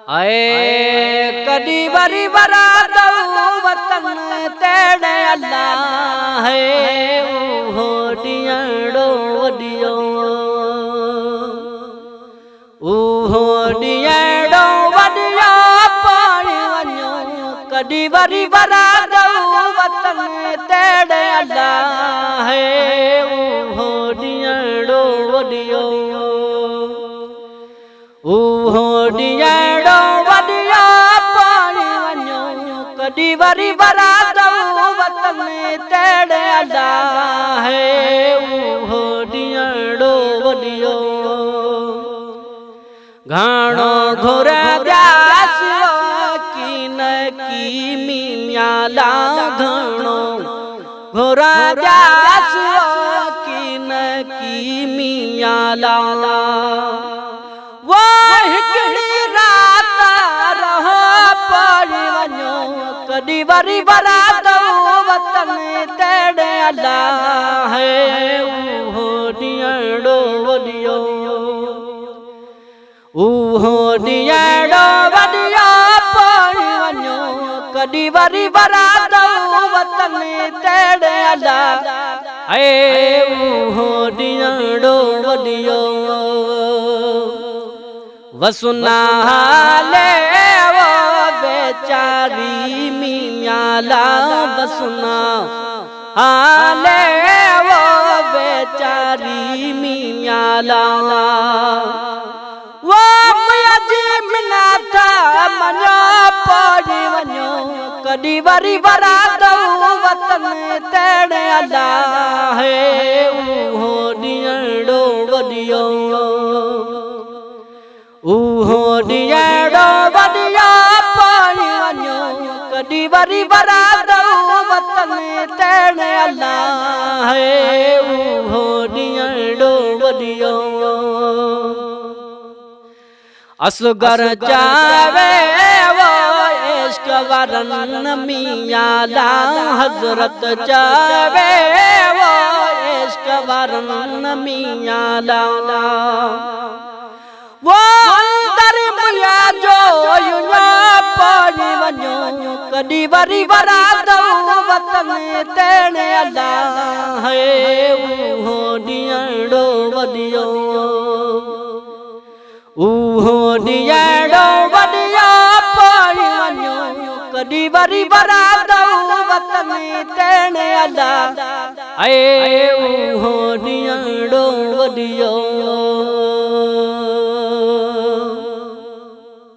आए कदी वरी बरादो वतन तेड़े अल्लाह है हो डियड़ो वडियो हो डियड़ो वडियो पानी वञो कदी वरी बरादो वतन तेड़े अल्लाह है हो डियड़ो वडियो हो डियड़ो वडियो पानी वञो कदी वरी बरादो वतन तेड़े अल्लाह है हो डियड़ो वडियो घाणो घुर ब्यास की न की मियाला घाणो घुर ब्यास की न की मियाला कदी वरी बरादो वतन तेड़े अल्लाह है हो डियड़ो वडियो हो डियड़ो वडियो पानी वञो कदी वरी बरादो वतन तेड़े अल्लाह है हो डियड़ो वडियो वसुना ले बेचारी मियाला बसुना हाले वो बेचारी मियाला वो मिना था मनो पड़ी वञो कदी वरी बरादो वतन तेड़े अल्लाह है हो डियड़ो वडियो हो डियड़ो वडियो कदी वरी बरादो वतन तेड़े अल्लाह है हो डियड़ो वडियो असगर चावे वो इश्क वरन मियाला हजरत चावे वो इश्क वरन मियाला वो अंदर मिया जो पानी वञो कदी वरी बरादो वतन तेड़े अल्लाह है हो डियड़ो वडियो हो डियड़ो वडियो पानी वञो कदी वरी बरादो वतन तेड़े अल्लाह है हो डियड़ो वडियो।